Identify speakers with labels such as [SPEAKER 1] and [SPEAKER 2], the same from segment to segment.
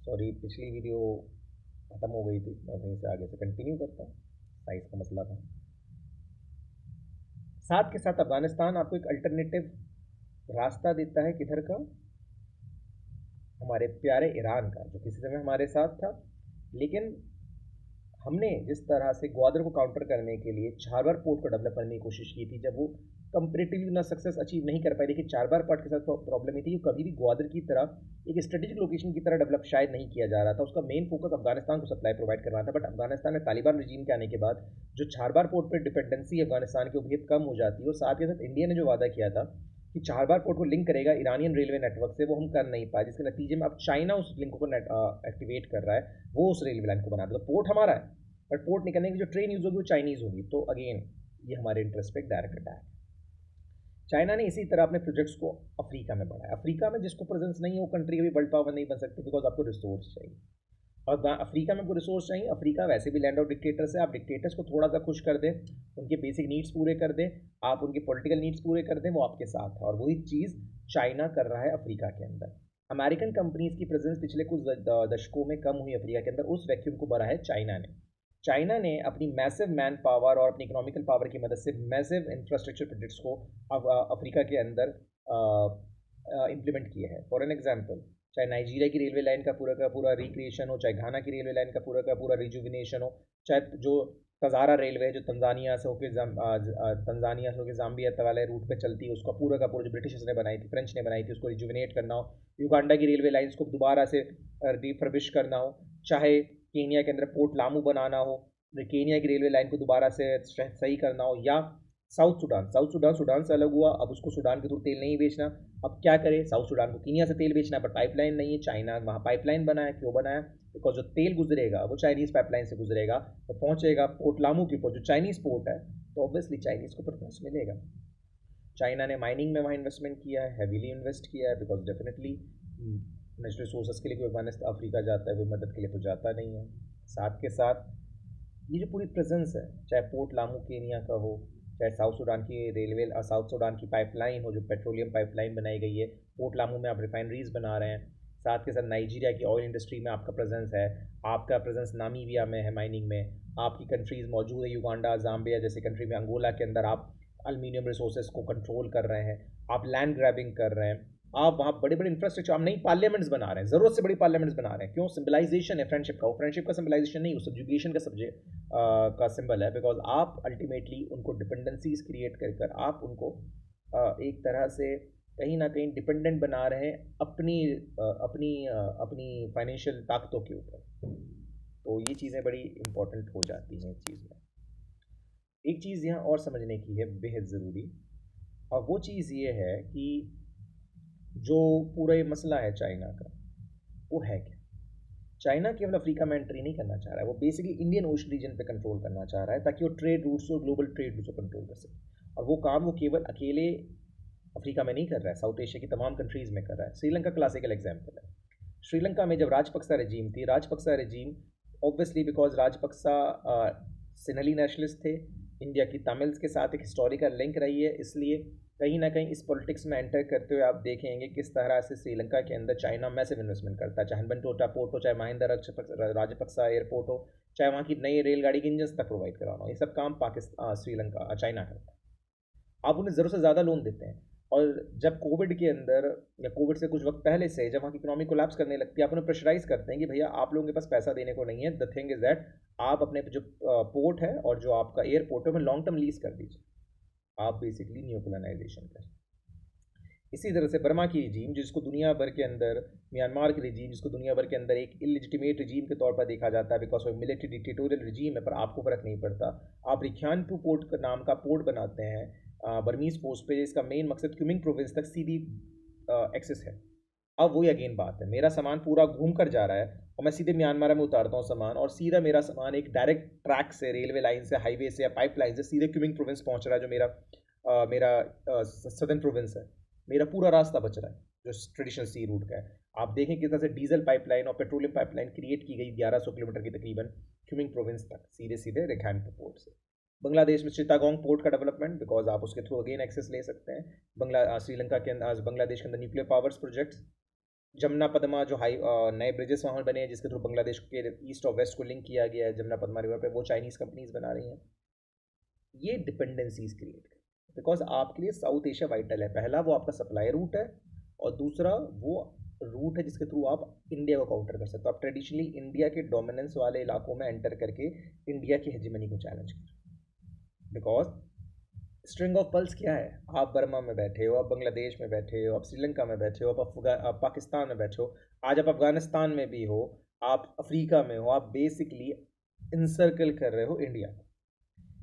[SPEAKER 1] Sorry, पिछली video ख़त्म हो गई थी, मैं वहीं से आगे से कंटिन्यू करता हूँ। साइज़ का मसला था। साथ के साथ अफ़गानिस्तान आपको एक अल्टरनेटिव रास्ता देता है, किधर का? हमारे प्यारे ईरान का, जो किसी समय हमारे साथ था। लेकिन हमने जिस तरह से ग्वादर को काउंटर करने के लिए चारबाग पोर्ट को डेवलप करने की कोशिश की थी, जब वो कंपेरेटिवली ना सक्सेस अचीव नहीं कर पाई, लेकिन चारबाग पोर्ट के साथ प्रॉब्लम ये थी कि कभी भी ग्वादर की तरह एक स्ट्रेटेजिक लोकेशन की तरह डेवलप शायद नहीं किया जा रहा था। उसका मेन फोकस अफगानिस्तान को सप्लाई प्रोवाइड करना था, बट अफगानिस्तान में तालिबान रजीम के आने के बाद जो चारबाग पोर्ट पर डिपेंडेंसी अफगानिस्तान की बहुत कम हो जाती है। और साथ ही साथ इंडिया ने जो वादा किया था कि चारबाग पोर्ट को लिंक करेगा ईरानियन रेलवे नेटवर्क से, वो हम कर नहीं पाए, जिसके नतीजे में अब चाइना उस लिंक को एक्टिवेट कर रहा है, वो उस रेलवे लाइन को बना दे। तो पोर्ट हमारा है, बट पोर्ट निकलने की जो ट्रेन यूज़ होगी वो चाइनीज़ होगी। तो अगेन ये हमारे इंटरेस्ट पे एक डायरेक्ट अटैक है। चाइना ने इसी तरह अपने प्रोजेक्ट्स को अफ्रीका में बढ़ाया। अफ्रीका में जिसको प्रेजेंस नहीं है वो कंट्री कभी वर्ल्ड पावर नहीं बन सकती, बिकॉज आपको रिसोर्स चाहिए। और अफ्रीका में आपको रिसोर्स चाहिए। अफ्रीका वैसे भी लैंड ऑफ डिक्टेटर्स है। आप डिक्टेटर्स को थोड़ा सा खुश कर दें, उनके बेसिक नीड्स पूरे कर दें, आप उनके पॉलिटिकल नीड्स पूरे कर दें, वो आपके साथ है। और वही चीज़ चाइना कर रहा है अफ्रीका के अंदर। अमेरिकन कंपनीज की प्रेजेंस पिछले कुछ दशकों में कम हुई अफ्रीका के अंदर, उस वैक्यूम को भरा है चाइना ने। चाइना ने अपनी मैसिव मैन पावर और अपनी इकोनॉमिकल पावर की मदद से मैसिव इंफ्रास्ट्रक्चर प्रोजेक्ट्स को अफ्रीका के अंदर इम्प्लीमेंट किए हैं। फॉर एन एग्जाम्पल, चाहे नाइजीरिया की रेलवे लाइन का पूरा रिक्रिएशन हो, चाहे घाना की रेलवे लाइन का पूरा रिजुविनेशन हो, चाहे जो तजारा रेलवे है जो तंजानिया से होकर जाम्बिया वाले रूट पे चलती है, उसका पूरा का पूरा जो ब्रिटिशर्स ने बनाई थी, फ्रेंच ने बनाई थी, उसको रिजुविनेट करना हो, युगांडा की रेलवे लाइन्स को दोबारा से रिफर्बिश करना हो, चाहे केनिया के अंदर पोर्ट लामू बनाना हो, केनिया की रेलवे लाइन को दोबारा से सही करना हो, या साउथ सूडान सूडान से अलग हुआ, अब उसको सूडान के थ्रू तेल नहीं बेचना। अब क्या करें, साउथ सूडान को कीनिया से तेल बेचना है, बट पाइपलाइन नहीं है। चाइना वहाँ पाइपलाइन बनाया, क्यों बनाया? बिकॉज जो तेल गुजरेगा वो चाइनीज़ पाइपलाइन से गुजरेगा, तो पहुँचेगा पोर्ट लामू के ऊपर जो चाइनीज़ पोर्ट है, तो ऑब्वियसली चाइनीज़ को प्रेफरेंस मिलेगा। चाइना ने माइनिंग में वहाँ इन्वेस्टमेंट किया है, हैवीली इन्वेस्ट किया है, बिकॉज डेफिनेटली नेचुरल रिसोर्सेज के लिए कोई अफगानिस्तान अफ्रीका जाता है, कोई मदद के लिए तो जाता नहीं है। साथ के साथ ये जो पूरी प्रेजेंस है, चाहे पोर्ट लामू केनिया का हो, चाहे साउथ सूडान की रेलवे साउथ सूडान की पाइपलाइन हो जो पेट्रोलियम पाइपलाइन बनाई गई है, पोर्ट लामू में आप रिफाइनरीज बना रहे हैं, साथ के साथ नाइजीरिया की ऑयल इंडस्ट्री में आपका प्रेजेंस है, आपका प्रेजेंस नामीबिया में है माइनिंग में, आपकी कंट्रीज़ मौजूद है, युगांडा जाम्बिया जैसे कंट्री में, अंगोला के अंदर आप अलमीनियम रिसोर्सेज को कंट्रोल कर रहे हैं, आप लैंड ग्रैबिंग कर रहे हैं, आप वहाँ बड़े बड़े इंफ्रास्ट्रक्चर, आप नई पार्लियामेंट्स बना रहे हैं, ज़रूरत से बड़ी पार्लियामेंट्स बना रहे हैं। क्यों? सिंबलाइजेशन है फ्रेंडशिप का, वो फ्रेंडशिप का सिंबलाइजेशन नहीं, वो सब्जुगेशन का सब्जेक्ट का सिंबल है। बिकॉज आप अल्टीमेटली उनको डिपेंडेंसीज क्रिएट कर कर आप उनको एक तरह से कहीं ना कहीं डिपेंडेंट बना रहे हैं अपनी फाइनेंशियल ताकतों के ऊपर। तो ये चीज़ें बड़ी इंपॉर्टेंट हो जाती हैं इस चीज़ में। एक चीज़ यहाँ और समझने की है बेहद ज़रूरी, और वो चीज़ ये है कि जो पूरा ये मसला है चाइना का, वो है क्या? चाइना केवल अफ्रीका में एंट्री नहीं करना चाह रहा है, वो बेसिकली इंडियन ओशन रीजन पे कंट्रोल करना चाह रहा है, ताकि वो ट्रेड रूट्स और ग्लोबल ट्रेड रूट्स को कंट्रोल कर सके। और वो काम वो केवल अकेले अफ्रीका में नहीं कर रहा है, साउथ एशिया की तमाम कंट्रीज़ में कर रहा है। श्रीलंका क्लासिकल एग्जाम्पल है। श्रीलंका में जब राजपक्सा रजीम थी, Rajapaksa regime obviously because Rajapaksa सिनली नेशनलिस्ट थे, इंडिया की तमिल्स के साथ एक हिस्टोरिकल लिंक रही है, इसलिए कहीं ना कहीं इस पॉलिटिक्स में एंटर करते हुए आप देखेंगे किस तरह से श्रीलंका के अंदर चाइना मैसिव इन्वेस्टमेंट करता है, चाहे हम्बनटोटा पोर्ट हो, चाहे महिंदा राजपक्सा एयरपोर्ट हो, चाहे वहाँ की नई रेलगाड़ी के इंजन तक प्रोवाइड कराना हो, ये सब काम पाकिस्तान श्रीलंका चाइना करता है। आप उन्हें ज़रूरत से ज़्यादा लोन देते हैं। और जब कोविड के अंदर, या कोविड से कुछ वक्त पहले से, जब वहाँ की इकोनॉमी कोलैप्स करने लगती है, आप उन्हें प्रेशराइज करते हैं कि भैया आप लोगों के पास पैसा देने को नहीं है, द थिंग इज़ दैट आप अपने जो पोर्ट है और जो आपका एयरपोर्ट है, उन्हें लॉन्ग टर्म लीज कर दीजिए। आप बेसिकली न्यू कोलोनाइजेशन करें। इसी तरह से बर्मा की रजीम, जिसको दुनिया भर के अंदर, म्यांमार की रजीम, जिसको दुनिया भर के अंदर एक इलिजिटिमेट रजीम के तौर पर देखा जाता है बिकॉज ऑफ मिलिट्री डिक्टेटोरियल रजीम है, पर आपको फ़र्क नहीं पड़ता। आप रिख्यानपू पोर्ट का नाम का पोर्ट बनाते हैं बर्मीज पोस्ट पे, इसका मेन मकसद क्यूमिंग प्रोविंस तक सीधी एक्सेस है। अब वही अगेन बात है, मेरा सामान पूरा घूम कर जा रहा है और मैं सीधे म्यांमार में उतारता हूँ सामान, और सीधा मेरा सामान एक डायरेक्ट ट्रैक से, रेलवे लाइन से, हाईवे से या पाइपलाइन से सीधे क्यूमिंग प्रोविंस पहुँच रहा है, जो मेरा सदर्न प्रोविंस है। मेरा पूरा रास्ता बच रहा है जो ट्रेडिशनल सी रूट का है। आप देखें किस तरह से डीजल पाइपलाइन और पेट्रोलियम पाइपलाइन क्रिएट की गई 1100 किलोमीटर की तकरीबन क्यूमिंग प्रोविंस तक, सीधे सीधे रेखानपुर पोर्ट से। बांग्लादेश में चिटागोंग पोर्ट का डेवलपमेंट, बिकॉज आप उसके थ्रू अगेन एक्सेस ले सकते हैं। श्रीलंका के अंदर, बांग्लादेश के अंदर nuclear powers projects, Jamuna Padma जो नए ब्रिजेस वहाँ बने हैं जिसके थ्रू बांग्लादेश के ईस्ट और वेस्ट को लिंक किया गया है जमुना पदमा रिवर पे, वो चाइनीज़ कंपनीज बना रही हैं। ये डिपेंडेंसीज क्रिएट कर, बिकॉज आपके लिए साउथ एशिया वाइटल है। पहला वो आपका सप्लाई रूट है, और दूसरा वो रूट है जिसके थ्रू आप इंडिया को काउंटर कर सकते हो। आप ट्रेडिशनली इंडिया के डोमिनेंस वाले इलाकों में एंटर करके इंडिया की हेजिमनी को चैलेंज कर, बिकॉज स्ट्रिंग ऑफ पल्स क्या है, आप बर्मा में बैठे हो, आप बांग्लादेश में बैठे हो, आप श्रीलंका में बैठे हो, आप पाकिस्तान में बैठे हो, आज आप अफगानिस्तान में भी हो, आप अफ्रीका में हो, आप बेसिकली इंसर्कल कर रहे हो इंडिया को।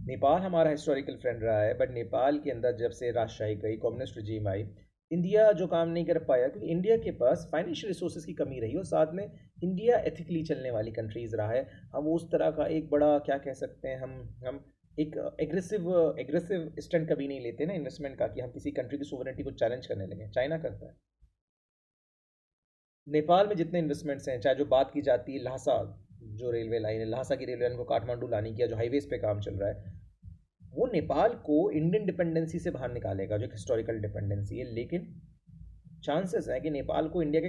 [SPEAKER 1] नेपाल हमारा हिस्टोरिकल फ्रेंड रहा है, बट नेपाल के अंदर जब से राजशाही गई, कम्युनिस्ट रिजीम आई, इंडिया जो काम नहीं कर पाया क्योंकि इंडिया के पास फाइनेंशियल रिसोर्सेज की कमी रही, और साथ में इंडिया एथिकली चलने वाली कंट्रीज़ रहा है। हम उस तरह का एक बड़ा क्या कह सकते हैं, हम एक एग्रेसिव एग्रेसिव स्टैंड कभी नहीं लेते ना इन्वेस्टमेंट का, कि हम किसी कंट्री की सोवरेनिटी को चैलेंज करने लगे। चाइना करता है। नेपाल में जितने इन्वेस्टमेंट्स हैं, चाहे जो बात की जाती है लहासा, जो रेलवे लाइन है, लहासा की रेलवे लाइन को काठमांडू लाने की, जो हाईवेज पे काम चल रहा है, वो नेपाल को इंडियन डिपेंडेंसी से बाहर निकालेगा, जो एक हिस्टोरिकल डिपेंडेंसी है। लेकिन चांसेस है कि नेपाल को इंडिया के